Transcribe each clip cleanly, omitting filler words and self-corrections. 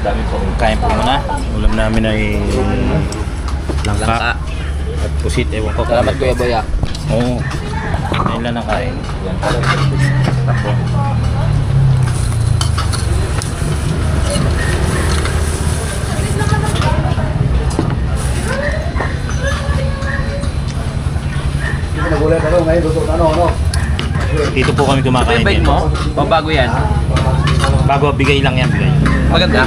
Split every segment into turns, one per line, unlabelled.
Dami po.
Kain po muna. Ulam namin ay langka. At pusit, ewan ko.
Salamat Kuya Boy ah.
Oo. Ngayon lang nakain.
Yan pala.
Ako.
Nagulat ako ngayon, luto na ano.
Dito po kami
Ito
kumakain.
yung bag
din.
mo? O bago yan?
Bago, bigay lang yan. Bigay.
Maganda.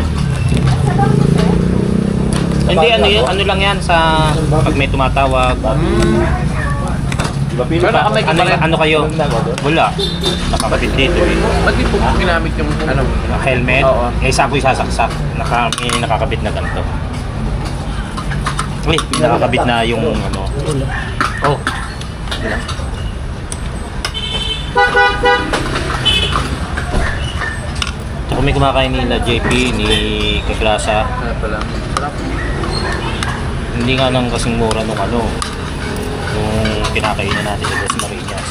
Hindi, ano lang yan sa pag may tumatawag.
Pero may
Ano kayo? Wala. Nakakapit dito eh.
Ba't di po ginamit yung ano?
Helmet.
Oo.
Eh, isa ko isasaksak. May nakakabit na ganito. Uy, nakakabit na yung ano. Oh. Ito kami kumakain nila JP, ni Kagrasa.
Ano pala? Sarap.
Hindi nga lang kasing mura nung ano. Nung kinakainan natin sa Dos Marinas.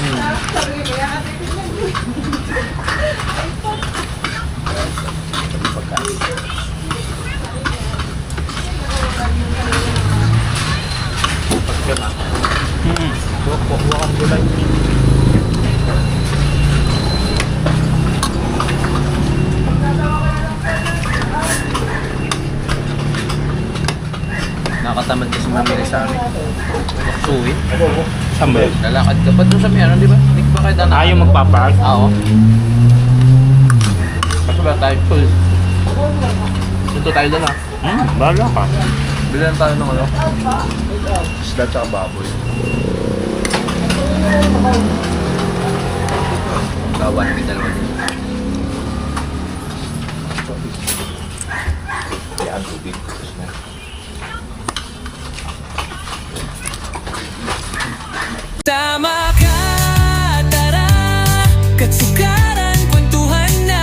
Nakakatamad kasi mamili sa amin. Suwi.
Saan ba yun?
Lalakad ka pa doon sa meron, di ba? Hindi ba kahit ano?
Ayaw magpapark?
Oo. Kasi ba tayo full? Dito tayo doon ah.
Bahala ka.
Bilan tayo ng ano? Isda tsaka baboy. Gawan kami dalawa din. Yan, tubig.
Tama ka, tara, katsukaran, kwentuhan na.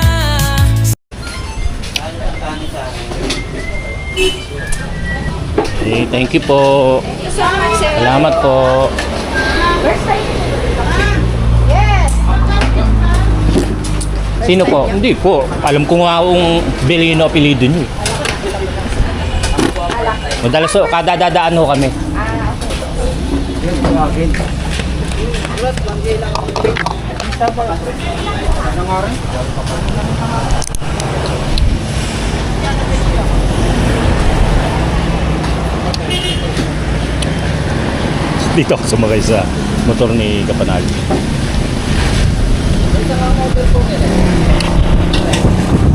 Eh, thank you po. Salamat po.
Yes!
Sino po? Hindi po. Alam ko nga kung Belino apelido niyo. Madalas so, kada dadaan ho kami. Dito ako sumakay sa motor ni Kapanal.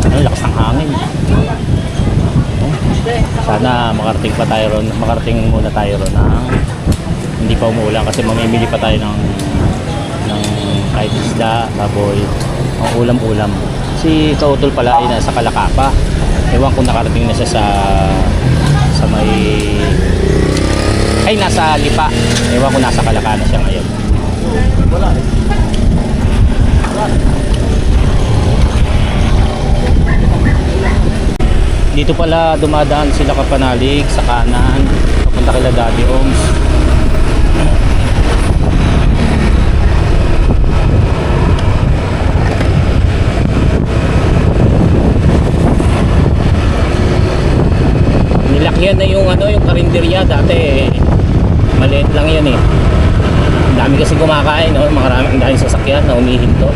Ano, lakas ng hangin. Sana makarating pa tayo ron, makarating muna tayo ron ng hindi pa umuulan kasi mamimili pa tayo ng kahit isda, baboy, ang ulam-ulam. Si Kautol pala ay nasa Kalakapa. Ewan kung nakarating na siya sa may ay nasa Lipa. Ewan kung nasa Kalaka na siya ngayon. Wala eh. Dito pala dumadaan sila Kapanalig sa kanan papunta kila Daddy Oms. Nilakyan na yung ano, yung karinderya dati maliit lang yan eh. Ang dami kasi kumakain, no? Ang daming sasakyan na umihinto.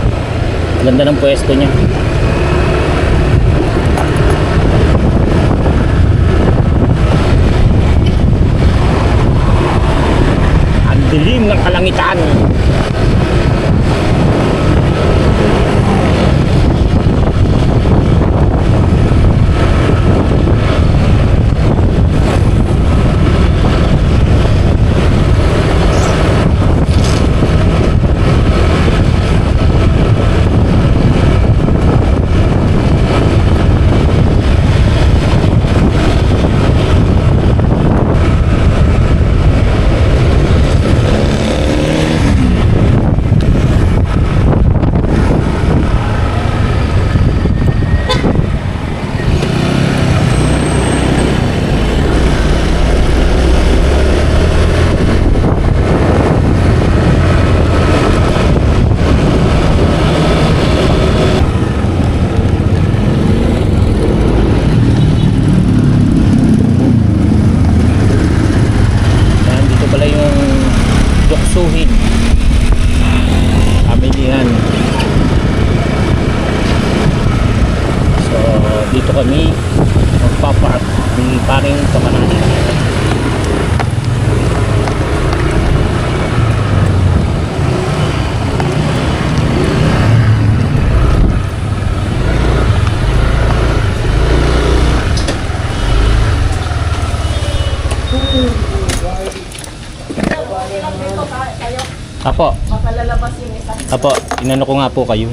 Ganda ng pwesto niya. Ang dilim ng kalangitan. dito kami magpa-park ng paring Kamanali. Apo.
Mapalalabas yung isa.
Apo, inano ko nga po kayo.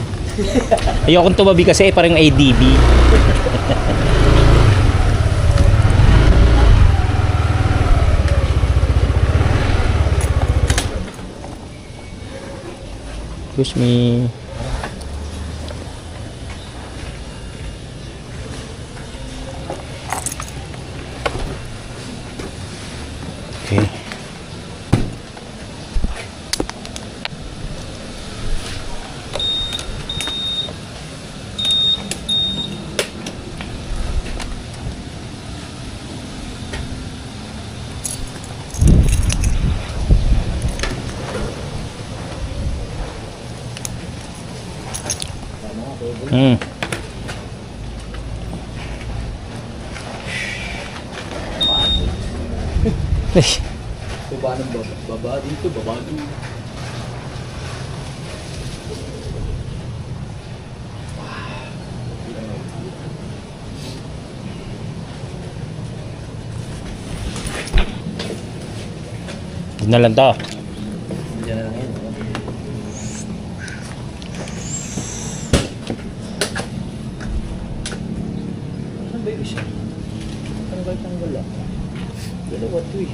Ayokong tumabi kasi parang ADB. Excuse me. Okay. Hmm.
Baba ng baba dito, baba dito.
Yun na lang to.
Diyan na lang yan. Saan ba yung isa? Tanggal lang. Dalawa to eh.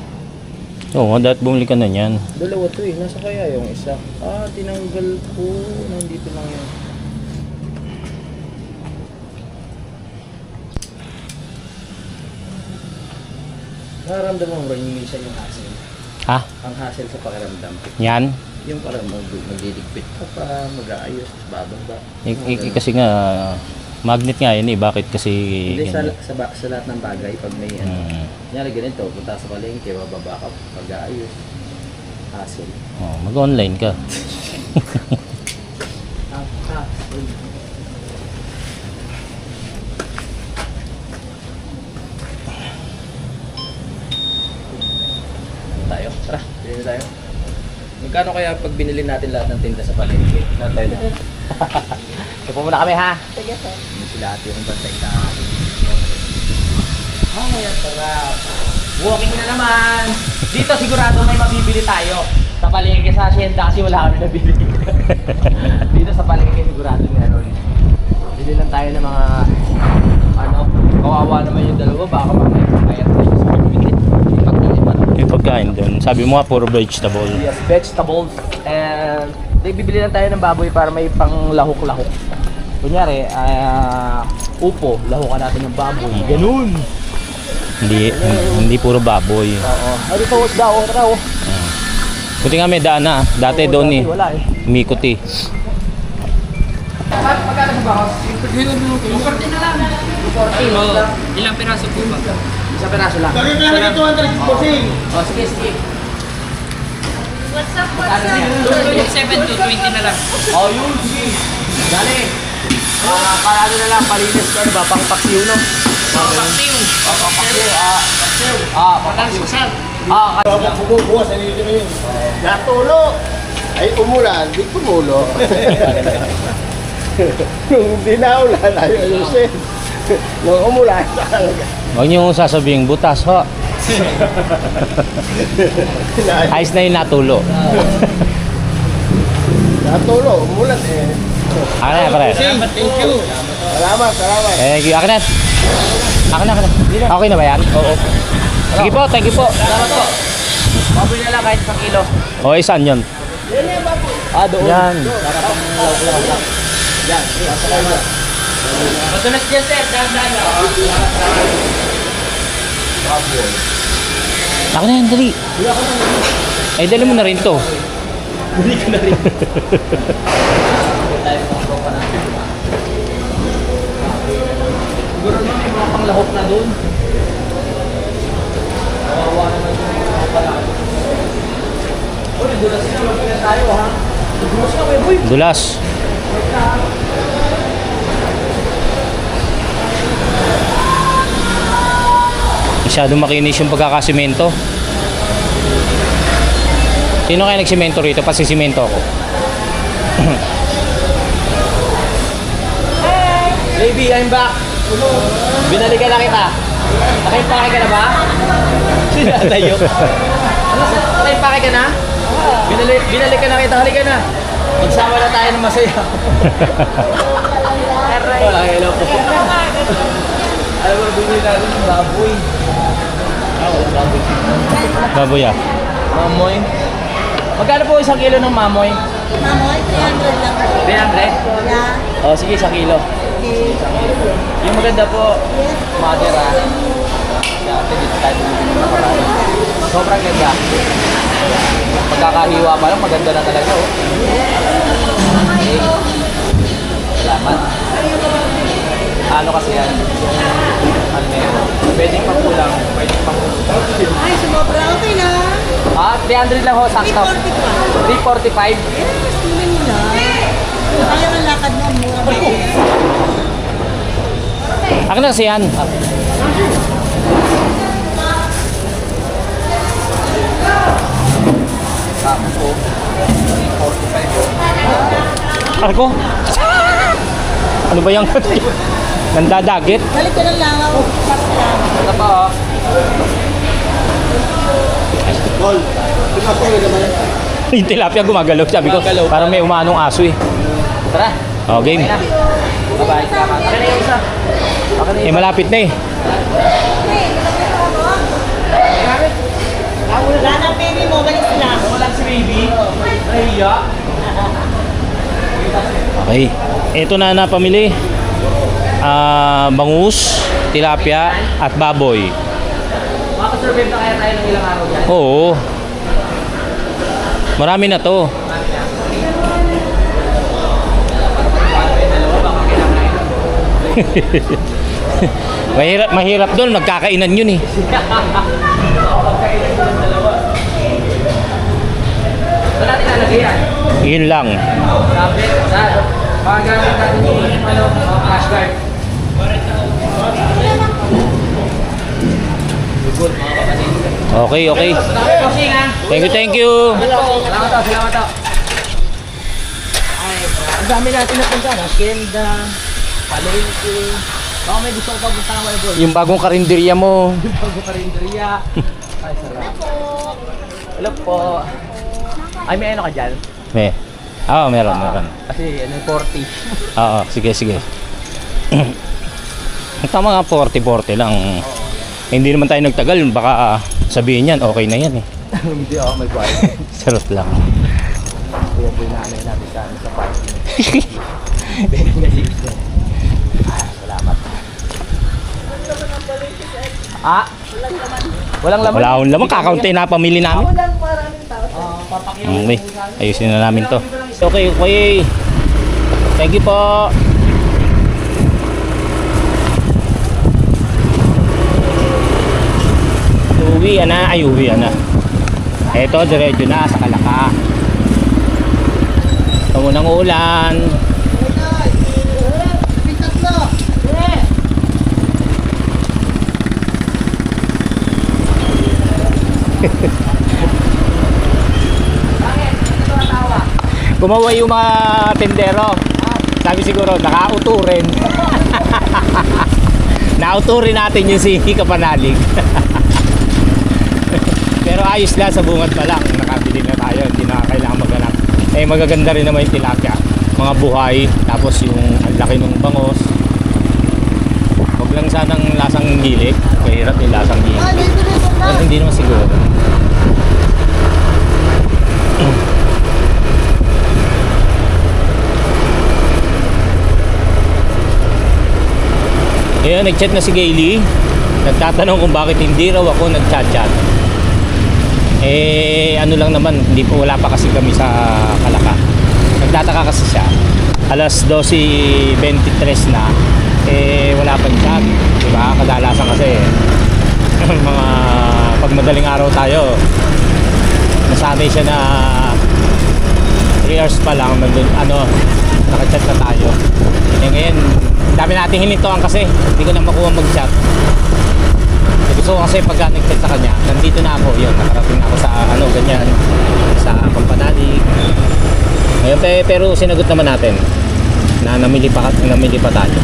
Oo nga, dapat bumili ka na yan.
Dalawa to eh. Nasa kaya yung isa? Ah, tinanggal ko. Nandito lang yan. Nararamdaman mo ba yung minsan yung hassle?
Ha?
Ang hassle sa pakiramdam.
Yan?
Yung parang magdidigpit ka pa, mag-aayos, bababa.
Kasi nga, magnet nga yun eh. Bakit kasi...
Hindi,
ganyan?
sa lahat ng bagay, pag may ano,
Hmm.
nyari ganito, punta sa palengke, bababa ka, mag-aayos, hassle.
Oh, mag-online ka. Tayo, tara, bilhin na tayo. Magkano kaya pag binili natin lahat ng tinda sa palengke? Lahat tayo na. Ito po muna kami ha.
Sige, sir.
Hindi sila ate yung bantay sa atin. Ay, sarap. Walking na naman. Dito sigurado may mabibili tayo. Sa palengke sa asyenda kasi wala kami nabili. Dito sa palengke sigurado meron. Bili lang tayo ng mga ano, kawawa naman yung dalawa. Baka mamaya kaya tayo sa pagpili.
Yung pagkain doon. Sabi mo nga, puro vegetable.
Yes, vegetables. And bibili lang tayo ng baboy para may pang lahok-lahok. Kunyari, upo, lahokan natin ng baboy. Ganun.
Hindi puro baboy.
Oo. Ay, dito, daw, tara.
Buti nga may daan na. Dati
Oo,
doon eh.
Wala eh.
Umikot eh.
Magkano sa bakos?
Ilang piraso po ba?
Isang peraso lang.
Bakit na lang ito, Andres? Bossing!
Oh, sige, sige.
What's up, what's up?
Yung 7 to 20 na lang.
Oh, yun, sige. Dali. Para ano na lang, palinis ko, ano ba? Pang paksiw, no?
Paksiw.
Pang paksiw, pang paksiw.
Bukas, ano yun yun? Natulo! Ay, umulan, di kumulo. Nung hindi na ulan, ay ayusin. Nung umulan, talaga.
Huwag niyo sasabihin butas ho. Ayos na yung natulo.
Natulo, umulan eh.
Akin na, pare.
Thank you. Salamat, salamat.
Akin na. Akin na. Okay na ba yan? Oo. Sige po, thank you po.
Salamat po. Baboy na lang kahit isang kilo.
O, saan yun?
Doon.
Yan.
Para pang lawak-lawak lang. Yan. Salamat. Matunas dyan, sir. Dahan-dahan lang.
Akin na yan, dali. Ay, dali mo na rin to.
Buli ka na rin. Siguro naman may mga panglahok na doon. Kawawa naman yung mga palaki. Uy, dulas na. Magpila tayo ha. Dulas na, boy.
Dulas. Masyadong makinis yung pagkakasimento. Sino kaya nagsimento rito? Pasisimento ako.
Baby, I'm back. Binalikan na kita. Nakaimpake ka na ba? Sinatayo. Nakaimpake ka na? Binalikan na kita. Halika na. Magsama na tayo ng masaya. Wala, hello po. Alam mo, bumili natin yung baboy. Walang baboy.
Baboy ah.
Mamoy. Magkano po isang kilo ng mamoy?
Mamoy, 300 lang.
300?
Yeah.
O, sige, isang kilo.
Okay.
Yung maganda po, mother ah. Dati dito tayo bumili ng marami. Sobrang ganda. Pagkakahiwa pa lang, maganda na talaga oh. Okay. Salamat. Ano kasi yan? Ano na yan? Pwedeng pakulang, pwedeng pakulang.
Ay, sumobra. Okay na.
Ah, 300 lang ho, sakto. 345?
345. Yes, tuloy mo na. Kaya ang lakad mo, mura ba?
Akin na kasi yan.
Sakto. 345.
Arko? Ano ba yung nandadagit?
Balik ka ng langaw. Pass lang.
Ito pa oh.
Tol, pinapawin naman.
Yung tilapia gumagalaw. Sabi ko,
Gumagalaw.
parang may umanong aso eh.
Tara.
Oh, game.
Okay na. Bye-bye. Salamat. Akin na yung isa. Akin na
Eh,
yung
malapit na eh.
Wala na, baby mo. Balik sila.
Walang si baby. Nahiya.
Okay. Ito na napamili. Bangus, tilapia, at baboy.
Makasurvive na kaya tayo ng ilang araw yan?
Oo. Marami na to. mahirap doon, nagkakainan yun eh.
Saan natin nalagay yan?
Yun lang.
Sabi, saan? Magagamit natin yung flash card. Good, mga kapatid.
Okay, okay.
Posing ha?
Thank you.
Salamat to. Ay, ang dami natin napunta na. Kenda, Palengke. Baka may gusto ko pa punta ng Malbon.
Yung bagong karinderya mo.
Yung pag-karinderya. Ay, sarap. Hello po. Ay, may ano ka dyan?
Eh. Oo, meron.
Kasi ano, 40.
Oo, sige. Tama nga, 40 lang. Hindi naman tayo nagtagal. Baka sabihin yan, okay na yan eh.
Hindi ako, may buhay.
Sarot lang.
Kaya po yung nanay natin sa parking. Salamat. Ah? Walang laman?
Wala akong laman. Kakaunti na pamili namin.
Papakyaw.
Okay. Ayusin na namin to. Okay. Thank you po. Uwi na. Eto, diretso na sa Kalaka. Ito munang ulan. Kumawa yung mga tendero. Sabi siguro, nakauto rin. Nauto rin natin yung si Kapanalig. Pero ayos lang, sa bungad pa lang. Nakabili na tayo, hindi na kailangan maghanap. Eh, magaganda rin naman yung tilapia. Mga buhay, tapos yung ang laki ng bangos. Huwag lang sanang lasang gilik. Kahirap yung lasang gilik. Pero hindi naman siguro. Ayun, nag-chat na si Gailey. Nagtatanong kung bakit hindi raw ako nag-chat-chat. Eh, ano lang naman, wala pa kasi kami sa Kalaka. Nagtataka kasi siya. Alas 12:23 na, eh, wala pang chat. Diba? Kadalasan kasi, mga pag madaling araw tayo, nasanay siya na 3 hours pa lang, naka-chat na tayo. Eh ngayon, dami nating hinintuan kasi hindi ko na makuha mag-chat. Hindi Gusto ko kasi pagka nag-text sa kanya, nandito na ako, yun, nakarating na ako sa ano, ganyan, sa Pampanali. Ngayon, pero sinagot naman natin na namili pa tayo.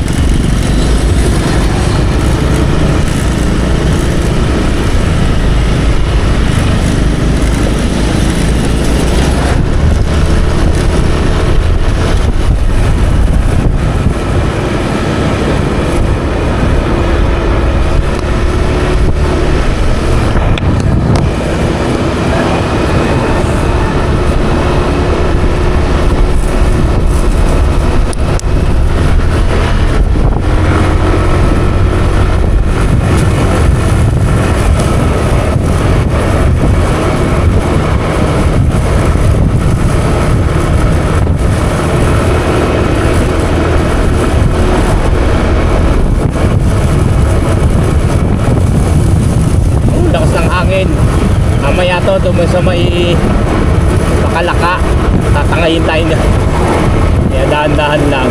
Lakas ng hangin. Mamaya to doon sa may Makalaka, tatangayin tayo na. Kaya dahan-dahan lang.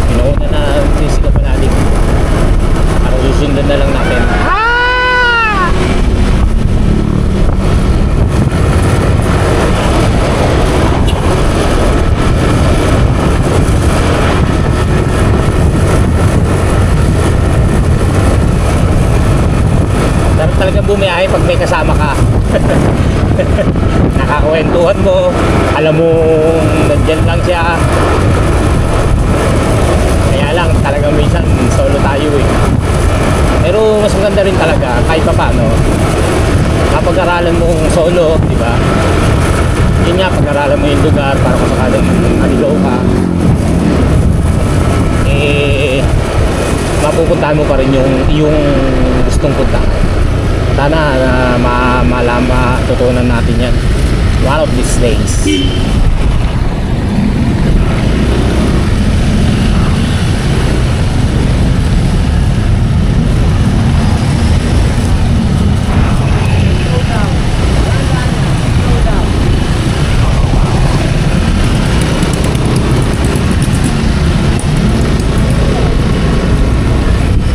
Pinuuna na sisigaw pa natin. Para susundan na lang natin. Talagang bumiyahe pag may kasama ka. Nakakwentuhan mo, alam mo nandyan lang siya. Kaya lang talagang minsan solo tayo eh. Pero mas maganda rin talaga kahit pa paano kapag aralan mo kung solo, di ba? Yun nga, pag-aralan mo yung lugar para kung sakaling aligaw ka, eh mapupuntahan mo pa rin yung gustong puntahan. Sana matutunan natin yan one of these days.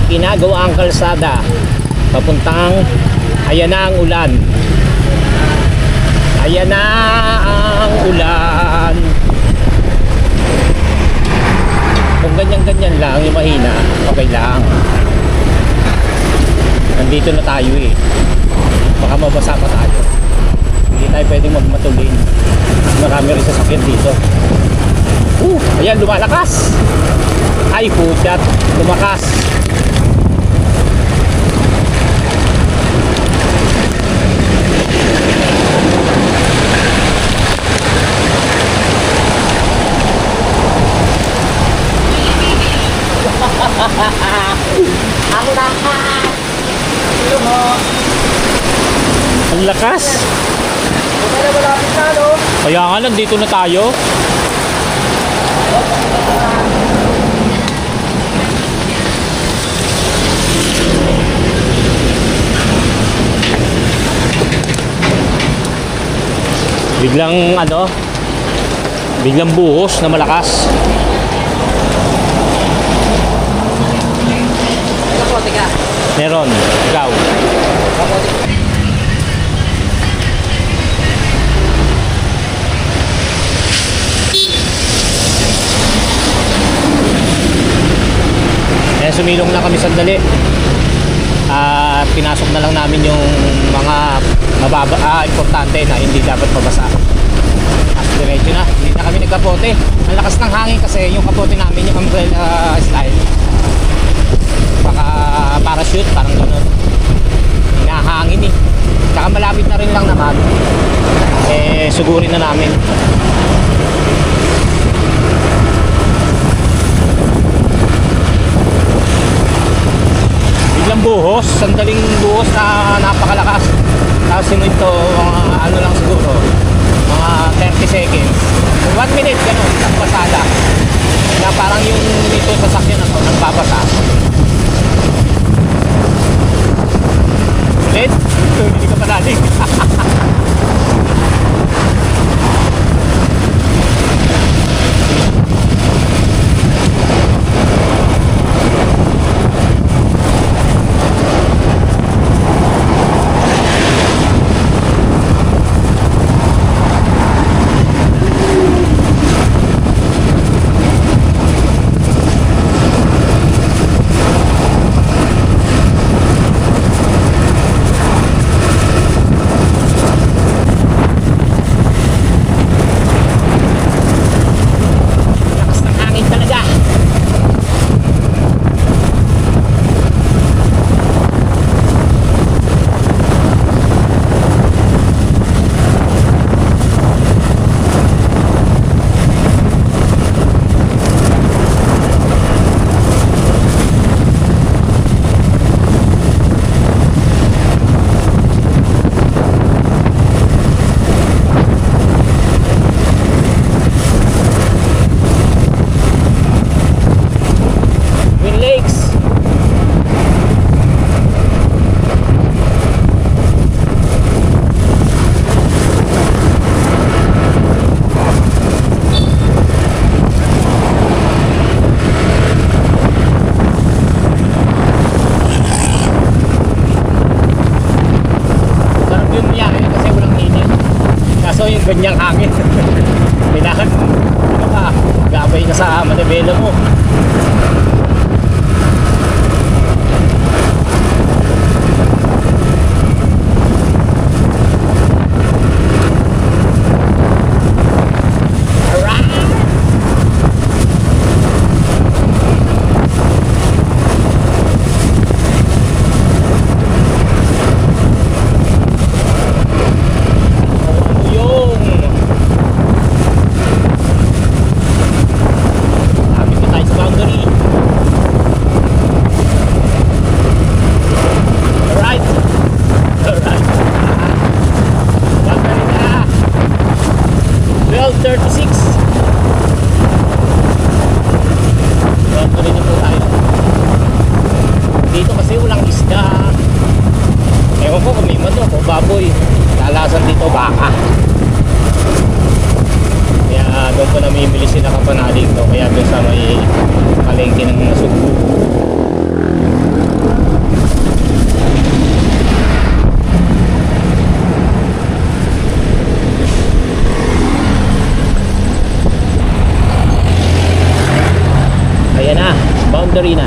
Ginagawa ang kalsada papuntang ayan na ang ulan. Ayan na ang ulan. Kung ganyan-ganyan lang yung mahina, okay lang. Nandito na tayo eh. Baka mabasa pa tayo. Hindi tayo pwedeng magmatulin. Marami rin sasakyan dito. Ayan, lumalakas. Ay, putyat. Lumakas.
Ako na!
Ang lakas.
Kaya malapit na, no?
Kaya nga, nandito na tayo. Biglang buhos na malakas.
Kapote ka.
Meron, ikaw. Kaya sumilong lang kami sandali. Pinasok na lang namin yung mga importante na hindi dapat mabasa. Diretso na, hindi na kami nagkapote. Ang lakas ng hangin kasi yung kapote namin, yung umbrella style, baka parachute, parang gano'n. Hinahangin eh. Tsaka malapit na rin lang naman. Eh, sugurin na namin. Biglang buhos, sandaling buhos na napakalakas. Tapos sinuito, mga ano lang siguro, mga 30 seconds. 1 minute, gano'n, pasada. Na parang yung ito sasakyan na to, nagbabasa. Ulit? Hindi ka pa natin. hangin. Kailangan, ano ka, gabay ka sa manibela mo. Baboy, lalasan dito baka. Kaya doon ko namimili sila kapanalig to. Kaya doon sa may palengke ng Subo. Ayan na, boundary na.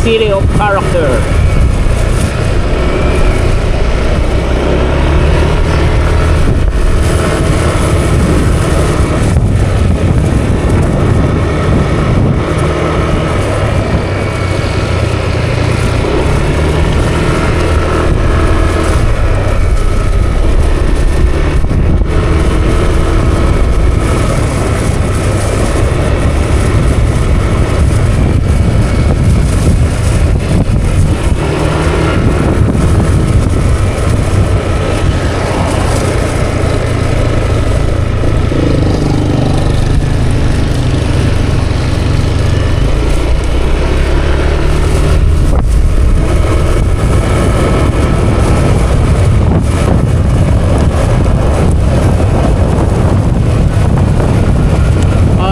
City of Character.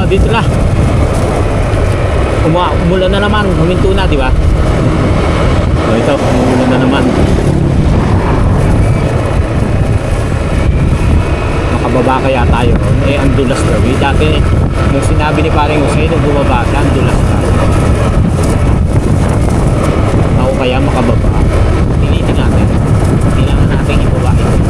Dito na. Umulan na naman, huminto na, di ba? So ito, umulan na naman. Makababa kaya tayo. Eh, ang dulas daw. Dati, nung sinabi ni paring Jose, nung bumaba ka, ang dulas na. Ako kaya makababa. Tinitin natin. Kailangan natin ibaba ito.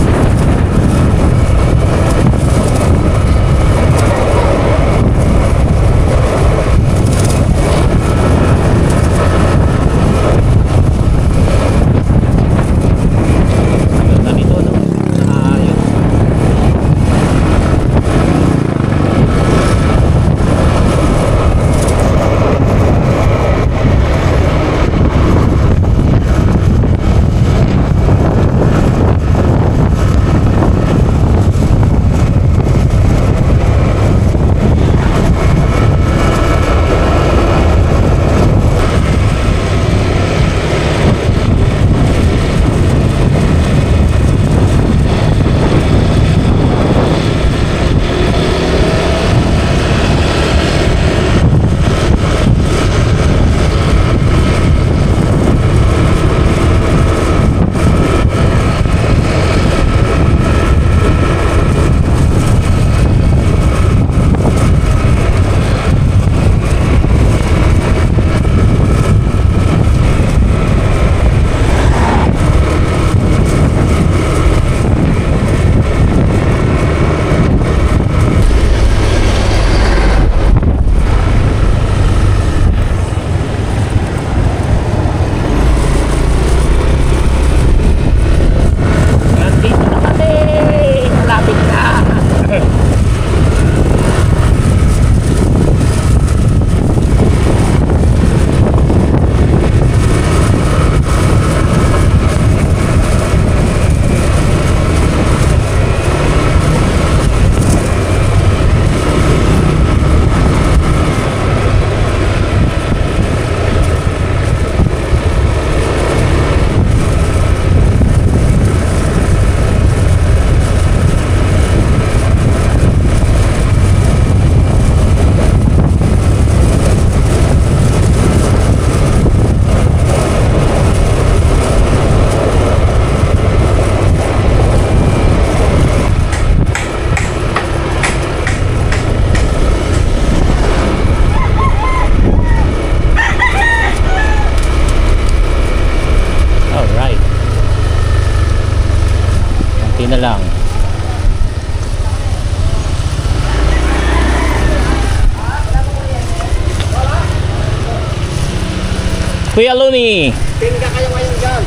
Kuya Luni.
Pinga kayo ngayon dyan.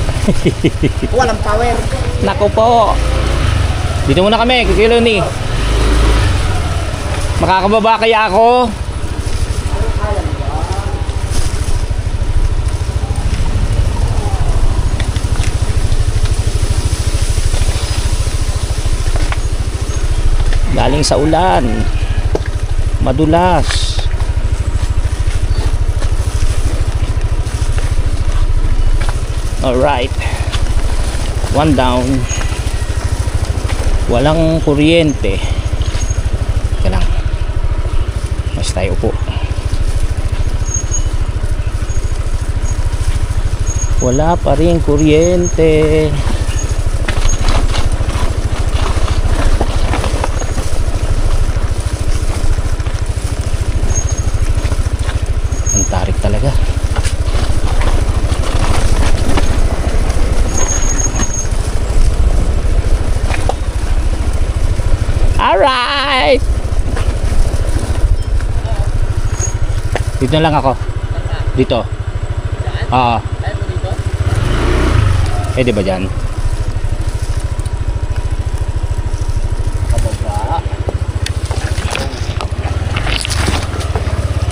Walang power.
Nako po. Dito muna kami, Kuya Luni. Makakababa kaya ako? Galing sa ulan. Madulas. Alright. One down. Walang kuryente. Teka lang. Mas tayo po. Wala pa rin kuryente. Ang tarik talaga. Alright! Dito na lang ako. Dito. Ah. Eh, di ba dyan?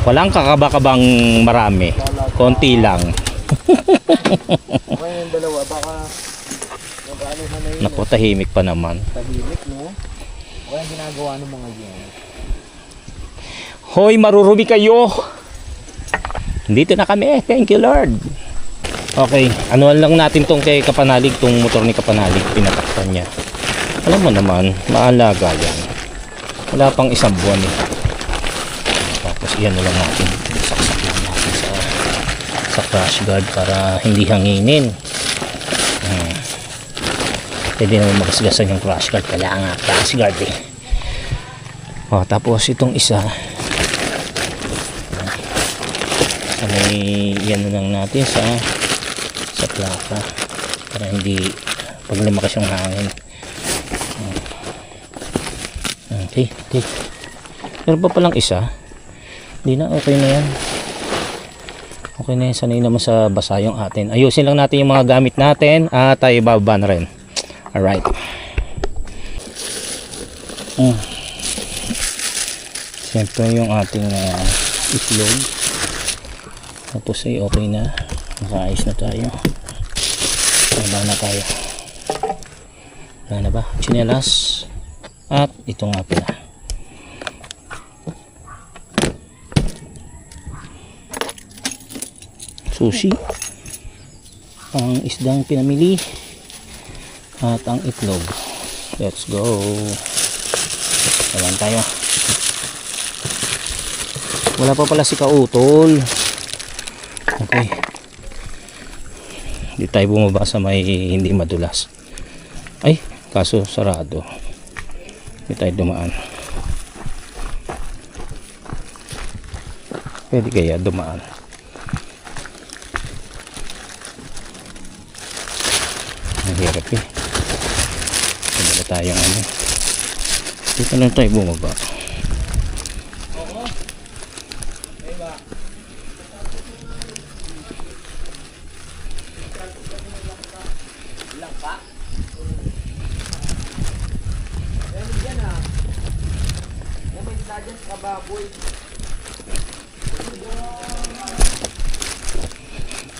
Walang kakaba-kabang marami. Konti lang.
Okay yung dalawa, baka ano na yun.
Naku, tahimik pa naman.
Tahimik, no? Okay ang ginagawa ng mga yan.
Hoy, marurumi kayo! Dito na kami. Thank you, Lord. Okay, ano lang natin tong kay Kapanalig, tong motor ni Kapanalig, pinatakpan niya. Alam mo naman, maalaga yan. Wala pang isang buwan eh. Tapos iyan na lang natin. Saksak lang natin sa crash guard para hindi hanginin. Pwede naman magasgasan yung crash guard. Kailangan nga crash guard eh. O, tapos itong isa. Iyan na lang natin sa plaka para hindi pag lumakas yung hangin. Okay. Meron pa palang isa. Hindi na, okay na yan. Okay na yan, sanay naman sa basa yung atin. Ayusin lang natin yung mga gamit natin at tayo bababa na rin. Alright. Siyempre yung ating itlog. Tapos ay okay na. Nakaayos na tayo. Baba na tayo. Wala na ba? Chinelas. At ito nga pala. Sushi. Ang isdang pinamili. At ang itlog. Let's go. Ayan tayo. Wala pa pala si Kautol. Okay. Hindi tayo bumaba sa may hindi madulas. Ay, kaso sarado. Hindi tayo dumaan. Pwede kaya dumaan. Mahirap eh. Wala tayong ano. Dito lang tayo bumaba.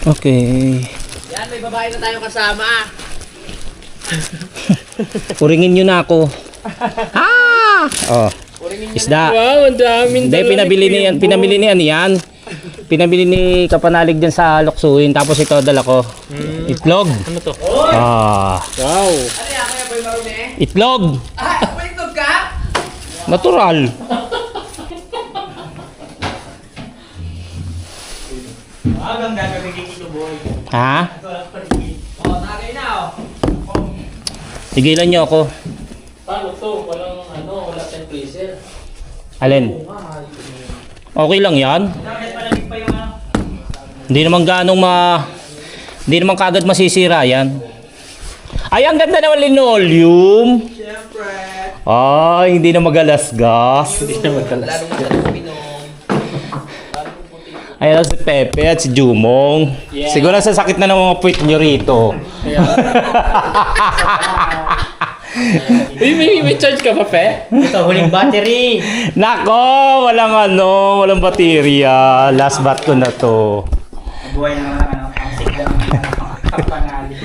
Okay.
Yan, may babae na tayong kasama.
Puringin nyo na ako. Oh. Isda.
Wow, ang daming
Hindi, pinabili niyan yan. Pinabili ni Kapanalig dyan sa Loksuin. Tapos ito, dala ko. Itlog.
Ano to?
Ah.
Wow.
Ano yan, kaya boy marumi?
Itlog.
May itlog ka?
Natural.
Hanggang gagawin kito boy.
Ha?
Oh, tagay na oh.
Tigilan nyo ako.
Paano to? Walang ano, wala tayong freezer.
Alin? Okay lang yan.
Bakit malamig pa yung ano?
Hindi naman kagad masisira yan. Ay, ang ganda naman linoleum.
Siyempre.
Ay, hindi na magalasgas.
Hindi na magkalas.
Lalo mo sa pinom.
Ayan si Pepe at si Jumong. Siguro sasakit na ng mga puwit nyo rito.
May charge ka pa, Pe?
Ito, huling battery.
Nako, walang baterya. Last bat ko na to.
Buhay na naman ang siglang kapanali.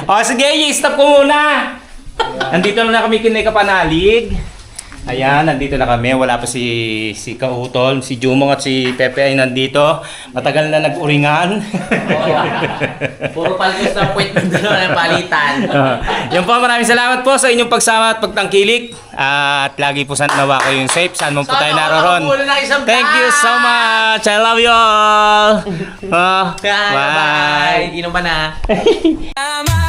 O sige, stop ko muna. Nandito na kami kinay Kapanalig. Ayan, nandito na kami. Wala pa si Kautol, si Jumong at si Pepe ay nandito. Matagal na nag-uringan.
Puro paltos na puwit ng dalawa ng palitan.
Yan po, maraming salamat po sa inyong pagsama at pagtangkilik. At lagi po nawa kayong safe. Saan mo po tayo naroon. Thank you so much. I love you all. Bye.
Bye. Inom pa na.
Tama